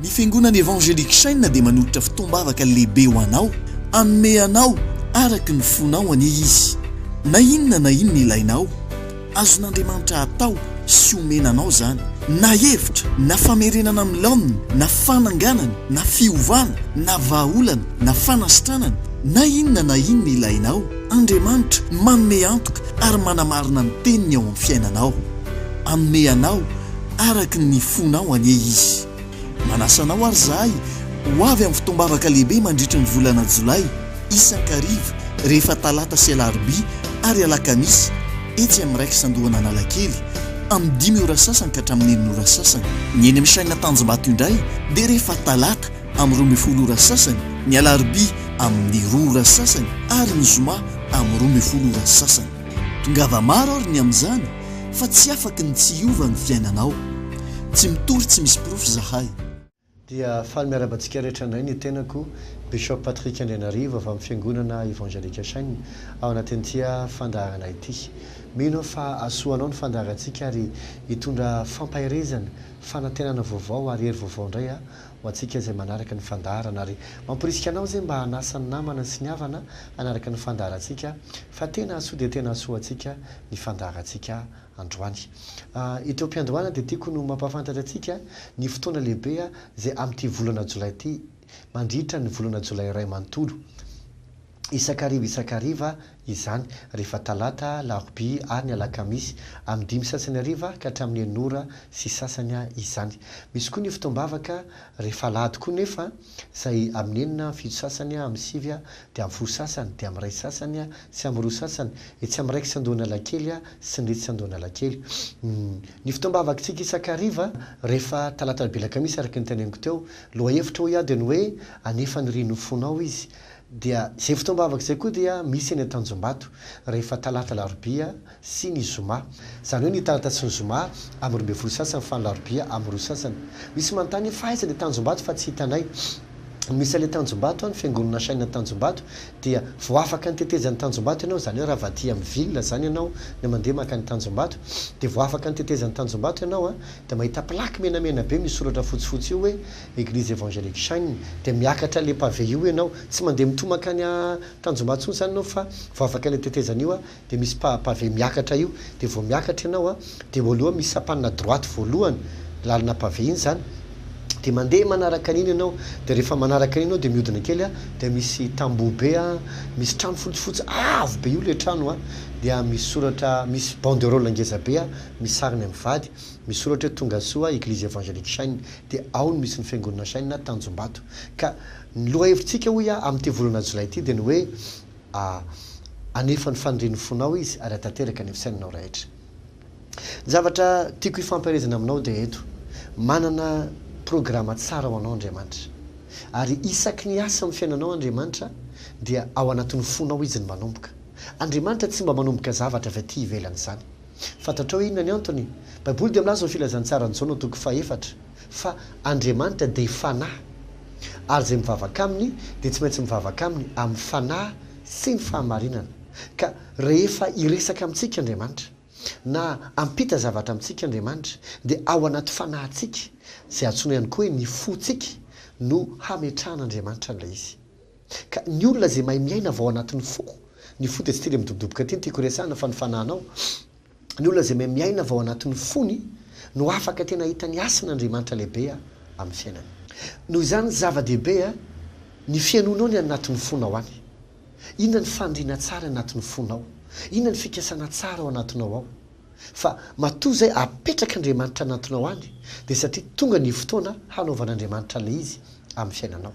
ny fiangonana Evangelique Chaîne dia manolotra fitombavaka lehibe ho anao, hanome anao araka ny fonao anie izy. Na inona ilainao, azon'Andriamanitra atao sy omenanao zany. Na hevitra, na famerenana milaonina, na fananganana, na fiovana, na vahaolana, na fanasitranana, na inona ilainao, Andriamanitra manome antoka ary manamarina ny teniny ao amin'ny fiainanao. Hanome anao araka ny fonao anie izy. Manasanao ary zahay ho avy amin'ny fitombavaka lehibe mandritra ny volana Jolay, isan-kariva, rehefa talata sy alarobia ary alakamisy, etsy amin'ny raika sandohana Analakely, amin'ny 5 ora sasany ka hatramin'ny 9 ora sasany. Ny eny amin'ny Chaîne Tanjombato indray dia rehefa talata amin'ny 12 ora sasany, ny alarobia amin'ny 2 ora sasany ary ny zoma amin'ny 12 ora sasany. Tongava maro ary ny amin'izany fa tsy afaka ny tsy hiova ny fiainanao. Tsy mitory, tsy misy profo zahay. Dia faly miarabantsika rehetra indray ny tenako Bishop Patrick Andrianarivo avy amin'ny fiangonana Evangelique Chaîne ao anatin'ity fandaharana ity. Mino fa asoanao ny fandaharantsika ary hitondra fampaherezana, fanantenana vaovao ary hery vaovao indray ho antsika izay manaraka ny fandaharana, ary mamporisika anao izay mba hanasa ny namana sy ny havana hanaraka ny fandaharantsika, fa tena asoa dia tena asoa antsika ny fandaharantsika androany. Ito am-piandohana dia tiako no mampafantatra antsika ny fotoana lehibe izay amin'ity volana Jolay ity, mandritra ny volana Jolay iray manontolo. Isakariva izany, rehefa talata, larobia ary ny alakamisy amin'ny 5 sasany hariva ka hatramin'ny 9 ora sy sasany izany. Misy koa ny fitombavaka rehefa alahady koa nefa izay amin'ny 9, 7 sasany, amin'ny 9 dia amin'ny 10 sasany, dia amin'ny 1 sasany sy amin'ny 2 sasany, etsy amin'ny 1 sandohana Analakely sy ny 2 sandohana Analakely. Ny fitombavaka tsika isakariva rehefa talata larobia alakamisy araka ny teneniko teo, loha hevitra hoe dia ny hoe anefa ny rino fonao izy. Dia izay fitombavaka izay koa dia misy eny Tanjombato rehefa talata larobia sy ny zoma. Izany hoe ny talata sy ny zoma amin'ny 12 sasany fa ny larobia amin'ny 2 sasany. Misy manontany fa aiza ilay Tanjombato fa tsy hitanay. Misy ilay Tanjombato ny fiangonana Chaîne Tanjombato dia vao afaka ny tetezan'ny Tanjombato ianao, izany hoe raha vaty amin'ny ville zany ianao ny mandeha maka ny Tanjombato, dia vao afaka ny tetezan'ny Tanjombato ianao dia mahita plaque menamena be misy soratra fotsifotsy io hoe Église Evangelique Chaîne, dia miakatra le pavé io ianao, tsy mandeha mitomaka ny Tanjombato tsony zany ianao fa vao afaka ny tetezana io dia misy pavé miakatra io, dia vao miakatra ianao dia voalohany misy sapanina droite voalohany lalana pavé iny zany, dia mandeha manaraka an'iny ianao, dia rehefa manaraka an'iny ianao dia mihodina kely dia misy tamboho be misy trano fotsifotsy avo be io le trano dia misy soratra, misy banderole ngeza be misy sariny amin'ny vady, misy soratra hoe tonga soa Église Evangelique Chaîne, dia ao no misy ny fiangonana Chaîne Tanjombato. Ka ny loha hevitsika hoe amin'ity volana Jolay ity dia ny hoe anefa ny faniriny fonao izy ary atateraka ny fisainanao rehetra. Ny zavatra tiako hifampirezana aminao dia eto, manana programma tsara ho anao Andriamanitra, ary isaky ny asa amin'ny fiainanao Andriamanitra dia ao anatin'ny fonao izy ny manomboka. Andriamanitra tsy mba manomboka zavatra avy aty ivelany izany. Fantatrao inona ny antony? Baiboly dia milaza ny filazantsara ny Jaona toko 4 fa Andriamanitra dia fanahy, ary izay mivavaka aminy dia tsy maintsy mivavaka aminy amin'ny fanahy sy ny fahamarinana. Ka rehefa iresaka amintsika Andriamanitra na ampita zavatra amintsika Andriamanitra dia ao anaty fanahintsika izay antsoina ihany koa hoe ny fontsika no hametrahan'Andriamanitra an'ilay izy. Ka ny olona izay mahay miaina vao anatin'ny fo, ny fo dia tsy tily midobodoboka ty ny tiako resahana fa ny fanahinao, ny olona izay mahay miaina vao anatin'ny fony no afaka tena hita ny asan'Andriamanitra lehibe amin'ny fiainany. Noho izany zava-dehibe ny fiainonao ny anatin'ny fonao any. Inona ny fandriana tsara anatin'ny fonao? Inona ny fikasana tsara ao anatinao ao? Fa matoa izay apetrak'Andriamanitra anatinao any dia satria tonga ny fotoana hanaovan'Andriamanitra ilay izy amin'ny fiainanao.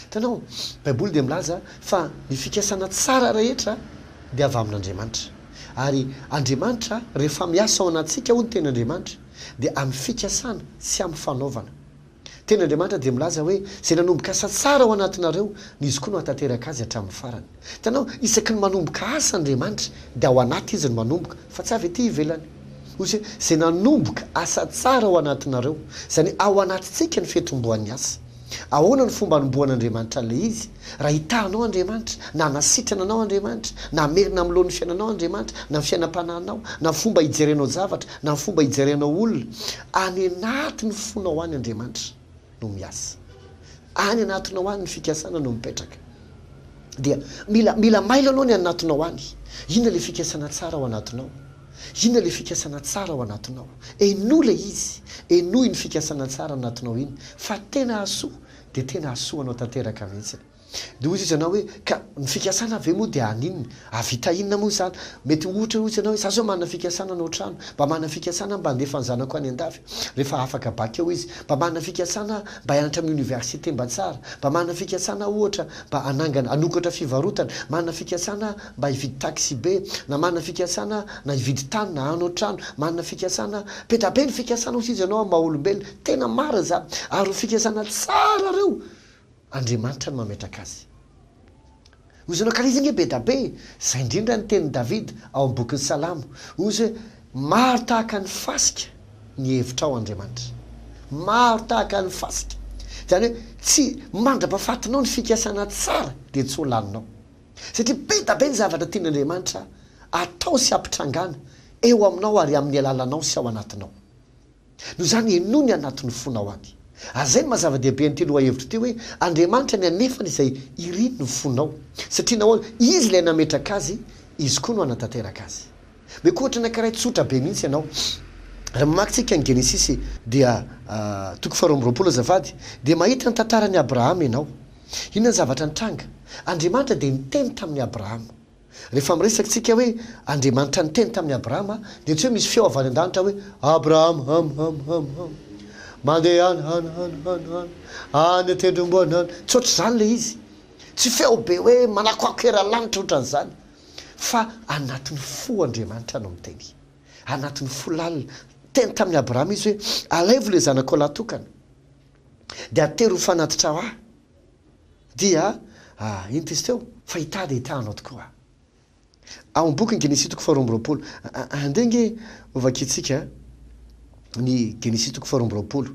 Tanao, Baiboly dia milaza fa ny fikasana tsara rehetra dia avy amin'Andriamanitra, ary Andriamanitra rehefa miasa ao anatsika hoy ny ten'Andriamanitra dia amin'ny fikasana sy amin'ny fanaovana. Ten'Andriamanitra dia milaza hoe izay nanomboka asa tsara ao anatinareo ny izy koa no hatateraka azy hatramin'ny farany. Tanao, isaky ny manomboka asa Andriamanitra dia ao anaty izy ny manomboka, fa tsy avy ety ivelany. Ozy izay nanomboka asa tsara ao anatinareo, izany ao anatintsika ny fitomboan'ny asa. Ahoana ny fomba hanombohan'Andriamanitra an'ilay izy? Raha hitanao Andriamanitra, na nasitrana anao Andriamanitra, na merina amin'ny lohan'ny fiainanao Andriamanitra, na fiainam-panahinao, na fomba hijerenao zavatra, na fomba hijerenao olona, any anatin'ny fonao any Andriamanitra. no miasa any anatinao any ny fikasana no mipetraka dia mila mailo anao ny anatinao any inona le fikasana tsara ao anatinao inona le fikasana tsara ao anatinao eno le izy eno iny fikasana tsara anatinao iny fa tena asoa dia tena asoa anao tanteraka mihitsy dia ozy izy anao hoe ka ny fikasana ave moa dia aninona avita inona moa zany mety ohatra ozy anao hoe za zao manana fikasana anao trano mba manana fikasana mba andefa ny zanako any an-dafy rehefa afaka baka eo izy mba manana fikasana mba hianatra amin'ny université mba tsara mba manana fikasana ohatra mba anangana anokatra fivarotana manana fikasana mba hividy taxi be na manana fikasana na hividy tany na anao trano manana fikasana petabe ny fikasana ozy izy anao maha olombelona tena mara za ary fikasana tsara reo Andriamanitra no mametraka azy. Ozy anao karaha izy nge be da be zay indrindra ny tenin'i Davida ao amin'ny bokin'ny Salamo ozy maro tahaka ny fasika ny hevitra ao Andriamanitra maro tahaka ny fasika zany hoe tsy mandrapahafatinao ny fikasana tsara dia tsy ho laninao satria be da be ny zavatra tian'Andriamanitra atao sy ampitrangana eo aminao ary amin'ny alalanao sy ao anatinao noho zany eno ny anatin'ny fonao any azay ny mazava-dehibe ny telo hevitra ty hoe Andriamanitra ny anefany izay iriny ny fonao satria nao izy ilay nametraka azy izy koa no anatanteraka azy mekohatra anankiray tsotra be mihitsy ianao raha mamakitsika ny Genesisy dia toko 2 azafady dia mahita ny tantaran'ny Abrahama ianao inona ny zavatra nitranga Andriamanitra dia niteny tamin'ny Abrahama rehefa miresakantsika hoe Andriamanitra niteny tamin'ny Abrahama dia tsy hoe misy feo avy any an-danitra hoe Abrahama mandeha any atendromboana any tsotra zany le izy tsy feo be hoe manakoakera lanitra ohatran'izany fa anatin'ny fo Andriamanitra no miteny anatin'ny fo lalina teny tamin'ny Abrahama izy hoe alaivo le zanako latokana dia atery ho fanatitra ho ahy dia ino tizy teo fa hitady hitanao tokoa ao amin'ny boky ny Genesisy toko 2 andenge ovakitsika ny Genesisy toko 2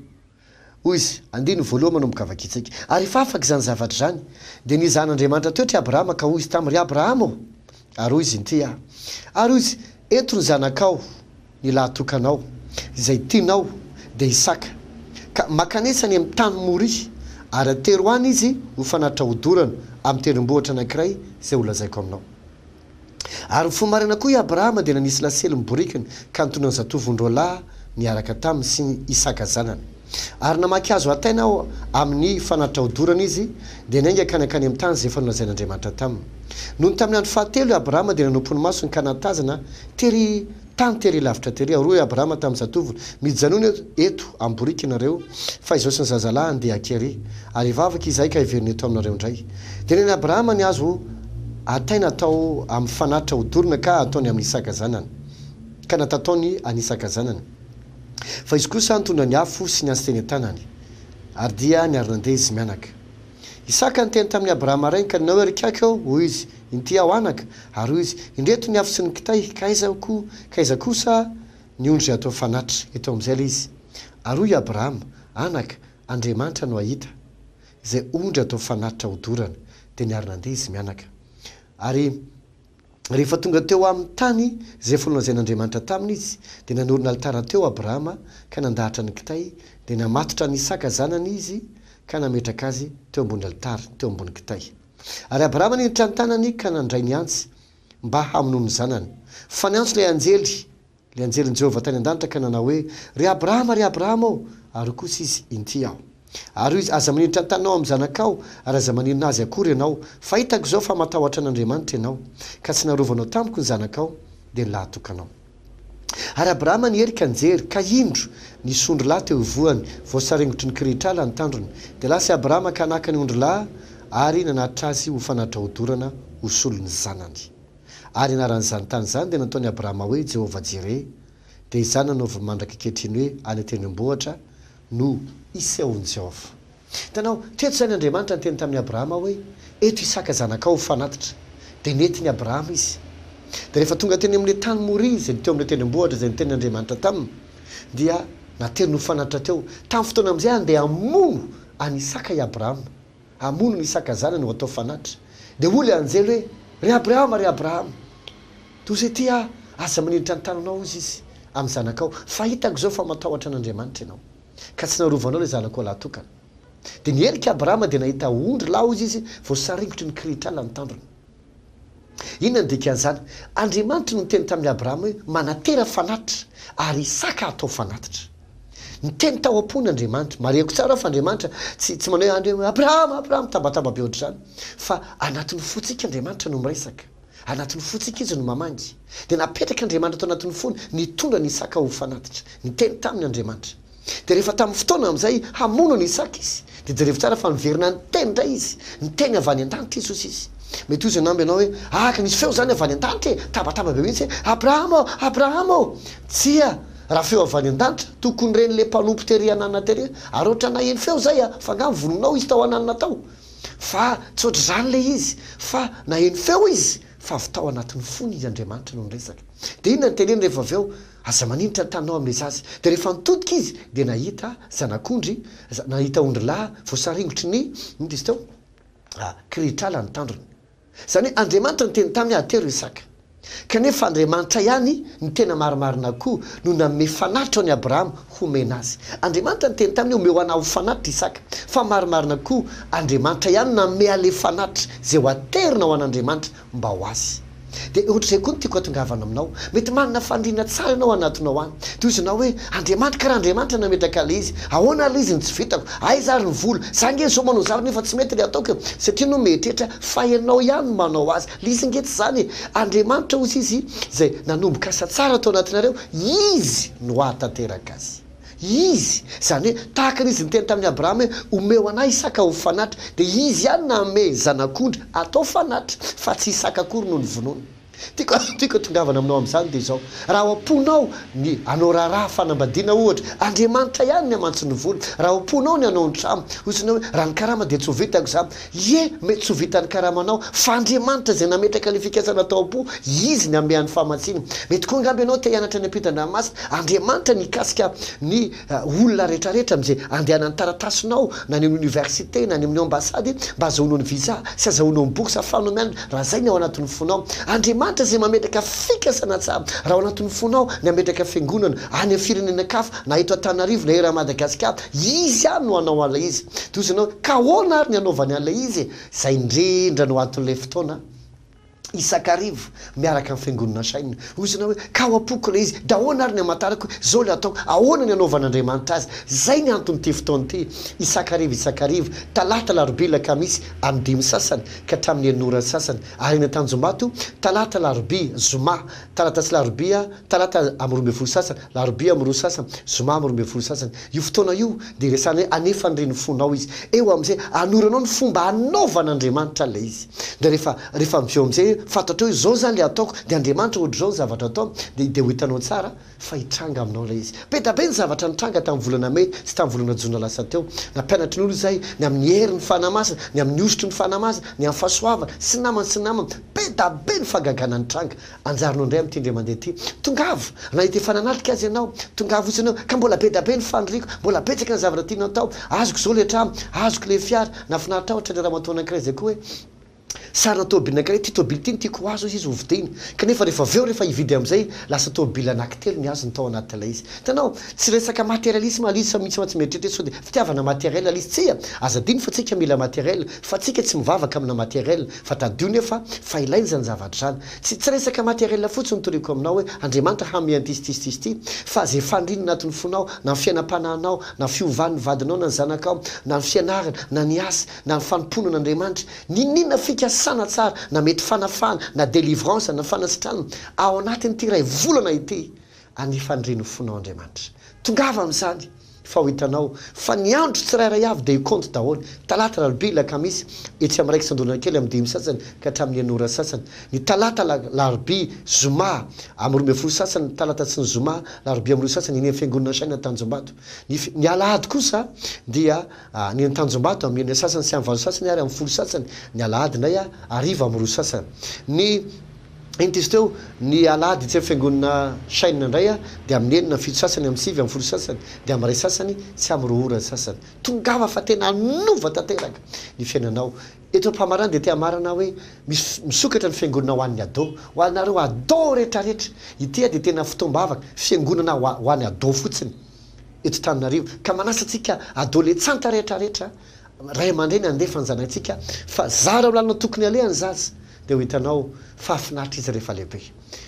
hoy izy andiny voalohany manomboka avakitsika ary efa afaka izany zavatra zany dia nizan'Andriamanitra teotry Abrahama ka hoy izy tamin'ny Abrahama ary hoy izy nity ary hoy izy eto ny zanakao ny lahatokanao izay tianao dia Isaka ka makanesany amin'ny tany Moria ary atery ho any izy ho fanatitra hodorana amin'ny tendrombohitra anankiray izay ho lazaiko aminao ary fomarina koa i Abrahama dia nanisy lasely miborikiny ka nitondra ny zatovon-droalahy niaraka taminy sy Isaka zanany ary namaky azo atainao amin'ny fanatitra hodorana izy dia nainga kanakany amin'ny tany izay efa nolazain'Andriamanitra taminy noho tamin'ny andro fahatelo i Abrahama dia nanompo ny maso ny kanatazana tery tany tery lavitra tery ary hoe Abrahama tamin'ny zatovony mijanony eto amin'ny borika nareo fa izao sy ny zazalahy andeha akery ary vavaka izay ka hiverina eto aminareo indray dia neny Abrahama ny azo ataina atao amin'ny fanatitra hodorana ka ataony amin'ny Isaka zanany ka natataony any Isaka zanany fa izy kosa nitondra ny afo sy ny azy teny an-tanany ary dia niara-nandeha izy mianaka Isaka niteny tamin'ny Abrahama rainy ka ninao erikako eo hoy izy inty aho anaka ary hoy izy indreto ny afo sy ny kitay kaiza kosa ny ondry atao fanatitra eto amin'izay le izy ary hoy Abrahama anaka Andriamanitra no ahita izay ondry atao fanatitra hodorana dia niara-nandeha izy mianaka ary rehefa tonga teo amin'ny tany izay folonazan'Andriamanitra taminy izy dia nanorina alitara teo Abrahama ka nandahatra ny kitay dia namatotra ny Isaka zanany izy ka nametraka azy teo ambony alitara teo ambony kitay ary Abrahama niditra ny tanany ka nandray ny antsy mba hamonoa ny zanany fa ny antso le anjelin Jehovah tany an-danitra ka nanao hoe ry Abrahama ao ary kosa izy inty aho ary izy aza maniditra ny tanao amin'ny zanakao ary aza maninona azy akory ianao fa hitako izao fa matahotra an'Andriamanitra ianao ka tsy narovanao tamiko ny zanakao dia nylahatokanao ary Abrahama nierika nijery ka indro ny sondro lahy teo ivoany voasarengotry ny kiritrala ny tandrony dia lasa Abrahama ka naka ny ondro lahy ary nanatitra azy ho fanatitra hodorana ho solony zanany ary anaran'izany tany zany dia nataony Abrahama hoe Jehovah Jireh dia izany nanaovy mandraka ankehitriny hoe any an-tendrombohitra no isehoan'i Jehovah hitanao teto zany Andriamanitra niteny tamin'ny Abrahama hoe eto Isaka zanakao ho fanatitra dia nentiny Abrahama izy dia rehefa tonga teny amin'ilay tany Moria izay teo amin'ny tendrombohitra izay niteny Andriamanitra taminy dia natery no fanatitra teo tamin'ny fotoana amin'izay andeha hamono any Isaka i Abrahama hamono ny Isaka zanany no atao fanatitra dia oly anjely hoe ry Abrahama toy izay ty aza maniditra ny tananao izy amin'ny zanakao fa hitako izao fa matahotra an'Andriamanitra ianao ka tsy narovanao ilay zanako lahatokana dia nielika abrahama dia nahita ondry lao izy voasaringotry ny kiritrala ny tandrony. Inona ny dikan'izany? Andriamanitra no teny tamin'ny abrahama hoe manatera fanatitra ary Isaka atao fanatitra. Ny teny tao am-pony Andriamanitra, mareko tsara fa Andriamanitra tsy manao hoe Abrahama tambatamba be ohatr'izany, fa anatin'ny fotsika Andriamanitra no miresaka, anatin'ny fotsika izy no mamangy. Dia napetraka Andriamanitra tao anatin'ny fony nitondra ny Isaka ho fanatitra, ny teny tamin'ny Andriamanitra. Dia rehefa tamin'ny fotoana amin'izay hamono ny Isaka izy, dia jerevy tsara fa miverina ny teny indray izy, ny teny avy any an-danitra Jesosy izy. Mety ozy anamby ianao hoe ka nisy feo zany avy any an-danitra tabataba be mihitsy Abrahama tsia raha feo avy any an-danitra tokony reny le mpanompo tery anana tery ary ohatra naheny feo zay fa ngamy vononao izy tao ananina tao fa tsy ohatra zany le izy fa naheny feo izy fa avy tao anatin'ny fony izy Andriamanitra no niresaka. Dia inona ny teneny rehefa avy eo aza maninitra ny tanao amin'ilay zazy. Dia rehefa nitodika izy dia nahita zanak'ondry, nahita ondry lahy voasaringotry ny izy teo kiritrala ny tandrony. Zany hoe Andriamanitra ny teny tamin'ny atero Isaka. Kanefa Andriamanitra ihany ny tena marimarina koa no nanome fanatitra ho any Abrahama homena azy. Andriamanitra ny teny taminy omeo anao fanatitra Isaka, fa marimarina koa Andriamanitra ihany nanome ale fanatitra zay ho aterina ho an'Andriamanitra mba ho azy. Dia ohatr'izay koa no tiako atongavana aminao, mety manana fandriana tsara ianao anatinao any. Dia izy ianao hoe Andriamanitra karaha Andriamanitra nametraka le izy, ahoana le izy ny tsy vitako, zary ny vola, za nge zao manao zavatra nefa tsy mety le ataoko satria no metrehitra fa ianao ihany no manao azy. Le izy nge tsy zany Andriamanitra ozy izy zay nanomboka asa tsara atao anatinareo, izy no ahatanteraka azy. Izy zany hoe tahaka n'izy niteny tamin'ny Abrahama hoe omeo anahy Isaka ho fanatitra, dia izy ihany nanome zanak'ondry atao fanatitra fa tsy Isaka akory no nivonoana. Tiako tongavana aminao amin'izany dia izao, raha am-ponao ny anao raharaha fanambadiana ohatra, Andriamanitra ihany ny amantso ny vola. Raha am-ponao ny anao ny tramo, osinao hoe raha ny karama dia tsy ho vitako za, mety tsy ho vita ny karamanao fa Andriamanitra zay nametraka le fikasana tao am-po, izy ny amehan'ny famatsina. Mety koa ngamby ianao te hianatra ny ampita-dranomasina, Andriamanitra nikasika ny olona rehetrarehetra amin'izay andehanany taratasinao na ny université na ny amin'ny ambasady mba azahoanao ny visa sy azahoanao ny boky sa ahafahanao mianatra, raha zay ny ao anatin'ny fonao. Andriamanitra zay mametraka fikasana tsara, raha ao anatin'ny fonao ny ametraka fiangonana any amin'ny firenena kafa na eto Antananarivo na era Madagasikara, izy ihany no anao an'ilay izy. Toy izy ianao ka ahoana ary ny anaovany an'ilay izy, zay indrindra no aton'ilay fotoana isakarivo miaraka amin'ny fiangonana saina. Ozy ianao hoe ka ao ampoko ilay izy, da ahoana ary ny amatarako zao le ataoko, ahoana ny anaovan'Andriamanitra azy. Zay ny antony ty fotoana ty, isakarivo talata larobia lakamisy amin'ny 5 sasany ka hatramin'ny 9 sasany, ary ny Tanjombato talata larobia zoma, talata sy larobia, talata amin'ny 12 sasany, larobia amin'ny 2 sasany, zoma amin'ny 12 sasany. Io fotoana io dia resana hoe anefa nireny fonao izy, eo amin'izay anoranao ny fomba anaovan'Andriamanitra le izy. Dia rehefa miveo amin'izay fatatrao hoe zao zany le ataoko, dia Andriamanitra ohatra zao zavatra atao dia ho hitanao tsara fa hitranga aminao le izy. Betabe ny zavatra nitranga tamin'ny volana May sy tamin'ny volana Jona lasa teo, nampianatry ny olo izay ny amin'ny heri ny fanamasina, ny amin'ny osotry ny fanamasina, ny amin'ny fahasoavana sy namana betabe ny fagagana nitranga. Anjarinao indray amin'ity ndray mandeha ity, tongavo nahita efa nanatrika azy ianao, tongavo ozy ianao ka mbola betabe ny fandriko, mbola betsaka ny zavatra tianao atao, azoko zao le trano, azoko le fiara, nafinaritra ohatra le raha matoa anankiray zay koa hoe sarina tôbily anankiray, ty tôbily ty tiako azo izy hovidiny, kanefa rehefa aveo rehefa hividy amin'izay lasa tôbily anankitelo ny azo ny tao anatin'ilay izy. Tanao tsy resaka materialisme alizy sa mihitsy tsy mieritreritra sao dia fitiavana materiel alizy tsia, azadiny fa tsika mila materiel fa tsika tsy mivavaka amina materiel fa tadio nefa fa ilainy zany zavatra zany. Tsy resaka materiel fotsiny toreko aminao hoe Andriamanitra hamiantisy fa zay fandriny anatin'ny fonao na ny fiainam-panahinao na fiovan'ny vadinao na ny zanakao na ny fianarana na ny asa na ny fanompono an'Andriamanitra, ninona fikasana tsara na mety fanafana na délivrance na fanasitrana ao anatin'ity ray volana ity anifandreny fonao Andriamanitra. Tongava amin'izany fa ho hitanao fa ny andro tsirairay avy dia compte daholo, talata larobia lakamisy etsy amin'ny raiky sandonana kely amin'ny 5 sasany ka hatramin'ny 9 sasany, ny talata larobia zoma amin'ny 12 sasany, talata sy ny zoma larobia amin'ny 2 sasany ny fiangonana saina Tanjombato. Ny alahady kosa dia ny Tanjombato amin'ny 9 sasany sy amin'ny 8 sasany ary amin'ny 10 sasany, ny alahady ndray ariva amin'ny 2 sasany. Ny intizy teo ny alahady tsy fiangonana saina indray dia amin'ny 9 fito sasany amin'ny 7 amin'ny 10 sasany dia amin'ny 2 sasany sy amin'ny 2 ora sasany. Tongava fa tena nova tanteraka ny fiainanao. Eto ampamarana dia tia marana hoe misokatra ny fiangonana ho an'ny ado, ho anareo ado rehetrarehetra. Ity dia tena fitombavaka fiangonana ho an'ny ado fotsiny eto Antananarivo, ka manasa antsika adoletsanta rehetrarehetra ray aman-dreny andefa ny zanantsika fa zara olalina tokony alehany zazy dia ho hitanao fahafinaritra izy rehefa lehibe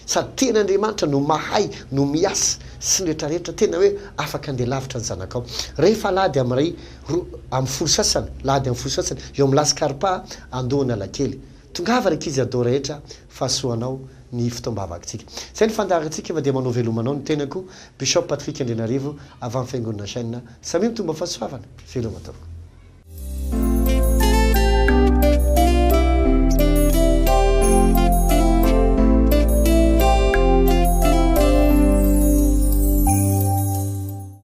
sady tena andriamanitra no mahay no miasa sy ny rehetrarehetra tena hoe afaka andeha lavitra ny zanakao rehefa lady am'ray amin'ny folo sasany lady amin'ny folo sasany eo amin'ny laskarpa andohany alakely tongava raiky izy adao rehetra fahasoanao ny fitombavakantsika zay ny fandarantsika fa dia manao velomanao ny tenako Bishop Patrick Andrianarivo avy amin'ny fiangonana chaîne samy mitomba fahasoavana veloma tompoko